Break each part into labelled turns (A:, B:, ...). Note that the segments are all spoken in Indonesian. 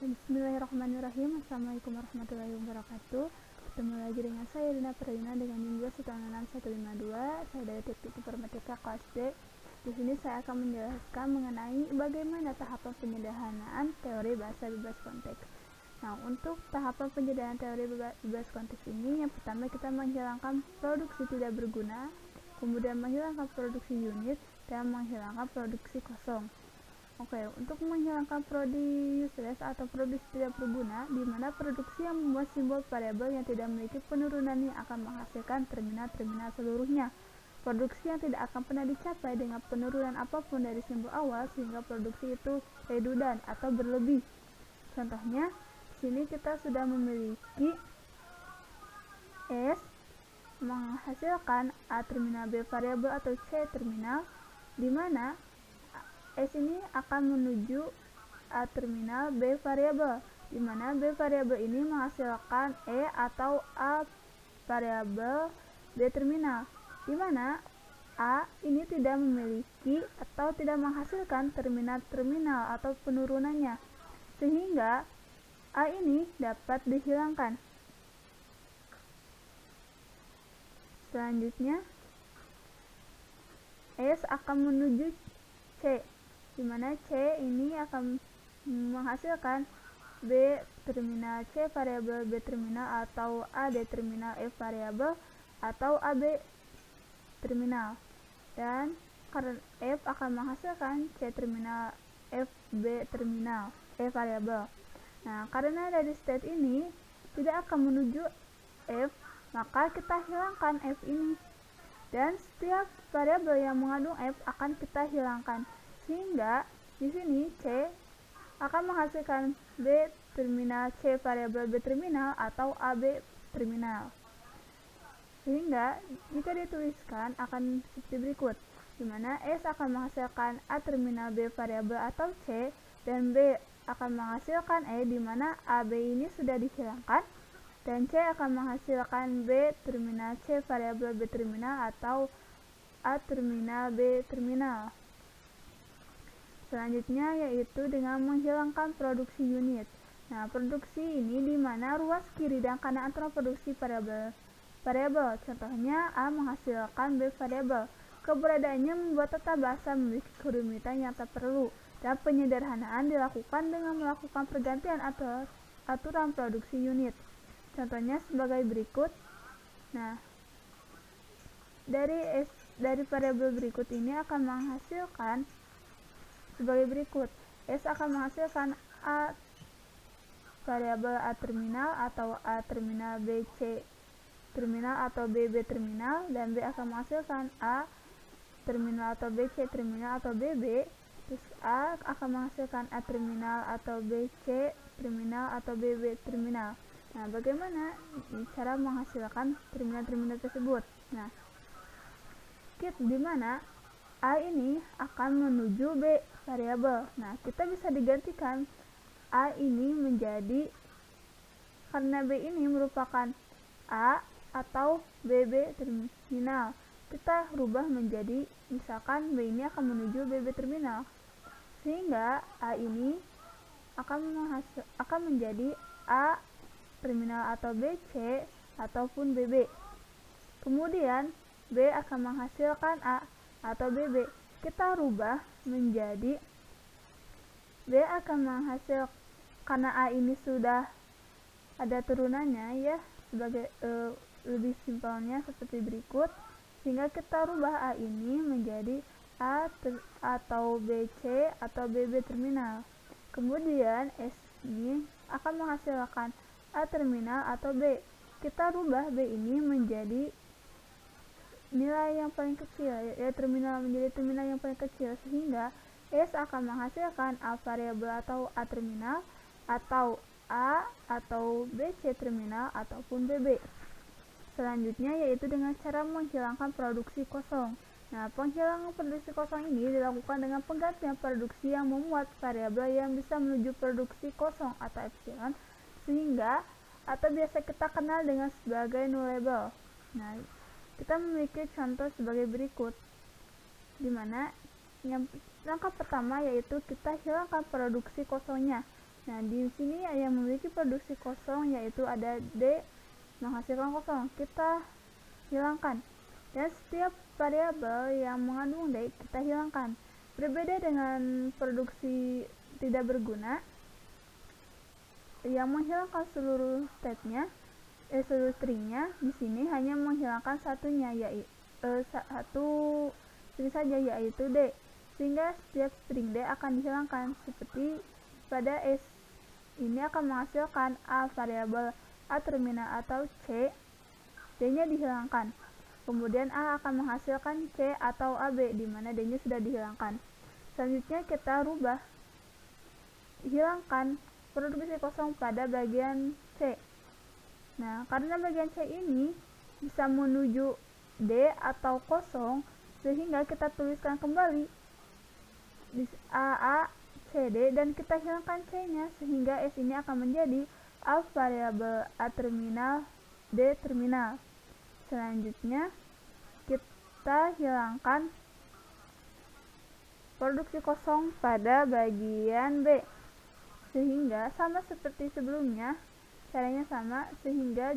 A: Bismillahirrahmanirrahim. Assalamualaikum warahmatullahi wabarakatuh. Ketemu lagi dengan saya Dina Perlina dengan NIM 2165152. Saya dari Teknik Informatika kelas D. Di sini saya akan menjelaskan mengenai bagaimana tahapan penyederhanaan teori bahasa bebas konteks. Nah, untuk tahapan penyederhanaan teori bebas konteks ini, yang pertama kita menghilangkan produksi tidak berguna, kemudian menghilangkan produksi unit, dan menghilangkan produksi kosong. Oke, untuk menghilangkan prodi useless atau produksi tidak berguna, di mana produksi yang membuat simbol variabel yang tidak memiliki penurunan yang akan menghasilkan terminal-terminal seluruhnya. Produksi yang tidak akan pernah dicapai dengan penurunan apapun dari simbol awal, sehingga produksi itu redundan atau berlebih. Contohnya, di sini kita sudah memiliki S menghasilkan A terminal B variabel atau C terminal, di mana S ini akan menuju A terminal B variabel, di mana B variabel ini menghasilkan E atau A variabel B terminal, di mana A ini tidak memiliki atau tidak menghasilkan terminal-terminal atau penurunannya, sehingga A ini dapat dihilangkan. Selanjutnya, S akan menuju C, di mana C ini akan menghasilkan B terminal C variabel B terminal atau A D terminal E variabel atau AB terminal, dan karena F akan menghasilkan C terminal F B terminal E variabel. Nah, karena dari state ini tidak akan menuju F, maka kita hilangkan F ini, dan setiap variabel yang mengandung F akan kita hilangkan, sehingga di sini C akan menghasilkan B terminal C variabel B terminal atau AB terminal. Sehingga jika dituliskan akan seperti berikut, di mana S akan menghasilkan A terminal B variabel atau C, dan B akan menghasilkan E, di mana AB ini sudah dihilangkan, dan C akan menghasilkan B terminal C variabel B terminal atau A terminal B terminal. Selanjutnya yaitu dengan menghilangkan produksi unit. Nah, produksi ini di mana ruas kiri dan kanan antara produksi variabel. Contohnya A menghasilkan B variabel. Keberadaannya membuat tata bahasa memiliki kerumitan yang tak perlu, dan penyederhanaan dilakukan dengan melakukan pergantian atau aturan produksi unit. Contohnya sebagai berikut. Nah, dari variabel berikut ini akan menghasilkan sebagai berikut. S akan menghasilkan A variabel A terminal atau A terminal B C terminal atau B B terminal, dan B akan menghasilkan A terminal atau B C terminal atau B B. Terus A akan menghasilkan A terminal atau B C terminal atau B B terminal. Nah, bagaimana cara menghasilkan terminal-terminal tersebut? Nah, di mana A ini akan menuju B variabel. Nah, kita bisa digantikan A ini menjadi, karena B ini merupakan A atau BB terminal, kita rubah menjadi, misalkan B ini akan menuju BB terminal, sehingga A ini akan menjadi A terminal atau BC ataupun BB. Kemudian B akan menghasilkan A atau BB, kita rubah menjadi B akan menghasilkan, karena A ini sudah ada turunannya ya, sebagai lebih simpelnya seperti berikut, sehingga kita rubah A ini menjadi A atau BC atau BB terminal. Kemudian S ini akan menghasilkan A terminal atau B, kita rubah B ini menjadi nilai yang paling kecil, ya terminal menjadi terminal yang paling kecil, sehingga S akan menghasilkan A variabel atau A terminal atau A atau BC terminal ataupun BB. Selanjutnya yaitu dengan cara menghilangkan produksi kosong. Nah, penghilangan produksi kosong ini dilakukan dengan penggantian produksi yang memuat variabel yang bisa menuju produksi kosong atau epsilon, sehingga atau biasa kita kenal dengan sebagai nullable. Nah, kita memiliki contoh sebagai berikut, di mana yang langkah pertama yaitu kita hilangkan produksi kosongnya. Nah, di sini yang memiliki produksi kosong yaitu ada D menghasilkan kosong. Kita hilangkan. Dan setiap variabel yang mengandung D kita hilangkan. Berbeda dengan produksi tidak berguna yang menghilangkan seluruh seluruh stringnya. Di sini hanya menghilangkan satunya, yaitu satu string saja, yaitu D, sehingga setiap string D akan dihilangkan. Seperti pada S ini akan menghasilkan A variabel A terminal atau C, D nya dihilangkan. Kemudian A akan menghasilkan C atau AB, di mana D nya sudah dihilangkan. Selanjutnya kita rubah, hilangkan produksi kosong pada bagian C. Nah, karena bagian C ini bisa menuju D atau kosong, sehingga kita tuliskan kembali di A, C, D, dan kita hilangkan C-nya, sehingga S ini akan menjadi A variabel A terminal, D terminal. Selanjutnya, kita hilangkan produksi kosong pada bagian B, sehingga sama seperti sebelumnya, caranya sama, sehingga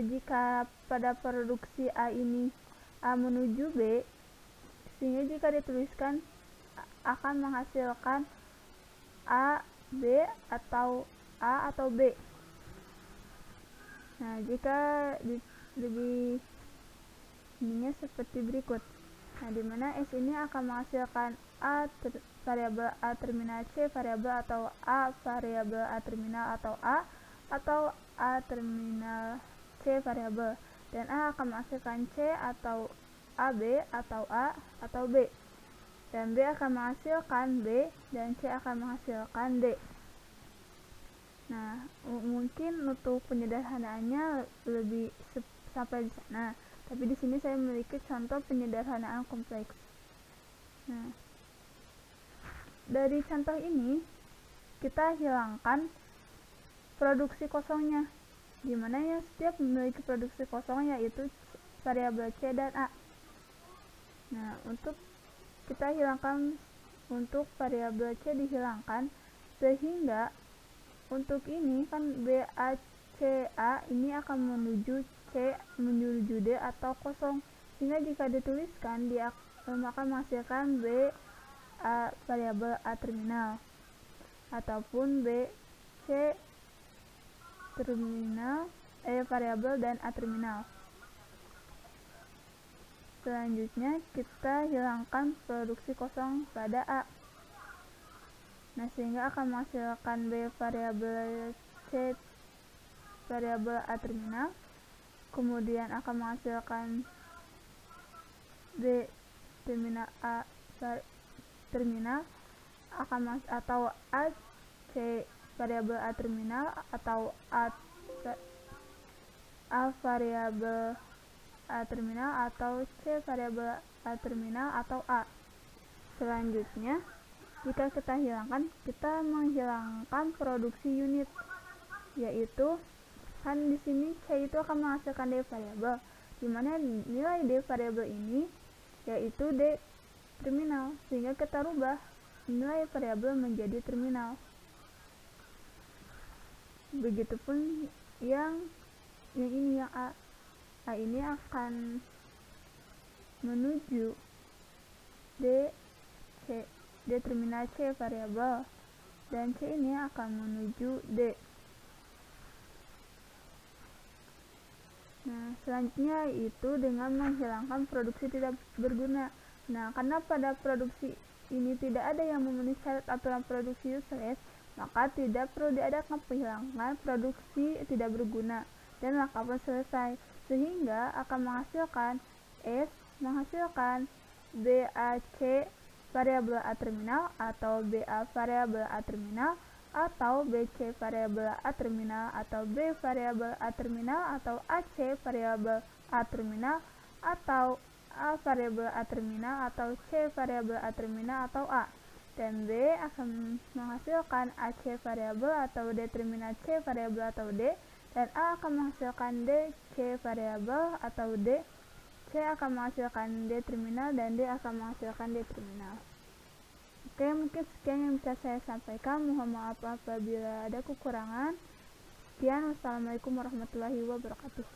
A: jika pada produksi A ini A menuju B, sehingga jika dituliskan akan menghasilkan A, B, atau A atau B. Nah, jika lebih ininya seperti berikut. Nah, di mana S ini akan menghasilkan variabel A terminal, C variabel atau A variabel A terminal atau A terminal C variabel, dan A akan menghasilkan C atau AB atau A atau B, dan B akan menghasilkan B, dan C akan menghasilkan D. Nah, mungkin untuk penyederhanaannya lebih sampai di sana. Tapi di sini saya memiliki contoh penyederhanaan kompleks. Nah, dari contoh ini kita hilangkan produksi kosongnya, di mana yang setiap memiliki produksi kosong yaitu variabel C dan A. Nah, untuk kita hilangkan, untuk variabel C dihilangkan, sehingga untuk ini kan BACA ini akan menuju C menuju D atau kosong, sehingga jika dituliskan dia akan menghasilkan B variabel A terminal ataupun B C terminal variabel dan A terminal. Selanjutnya kita hilangkan produksi kosong pada A. Nah, sehingga akan menghasilkan B variabel C variabel A terminal, kemudian akan menghasilkan B terminal A terminal atau A C variabel A terminal atau A variabel A terminal atau C variabel A terminal atau A. Selanjutnya, jika kita hilangkan, kita menghilangkan produksi unit, yaitu kan di sini C itu akan menghasilkan D variabel, di mana nilai D variabel ini yaitu D terminal, sehingga kita rubah nilai variabel menjadi terminal. Begitupun yang ini, yang A ini akan menuju D terminal C variabel, dan C ini akan menuju D. Nah, selanjutnya itu dengan menghilangkan produksi tidak berguna. Nah, karena pada produksi ini tidak ada yang memenuhi syarat aturan produksi useless, maka tidak perlu diadakan penghilangan produksi tidak berguna, dan langkah pun selesai, sehingga akan menghasilkan S menghasilkan BAC variabel A terminal atau BA variabel A terminal atau BC variabel A terminal atau B variabel A terminal atau AC variabel A terminal atau A variabel A terminal atau C variabel A terminal atau A, dan B akan menghasilkan AC variabel atau D terminal C variabel atau D, dan A akan menghasilkan D C variabel atau D, C akan menghasilkan D terminal, dan D akan menghasilkan D terminal. Oke, mungkin sekian yang bisa saya sampaikan. Mohon maaf apabila ada kekurangan. Sekian, wassalamualaikum warahmatullahi wabarakatuh.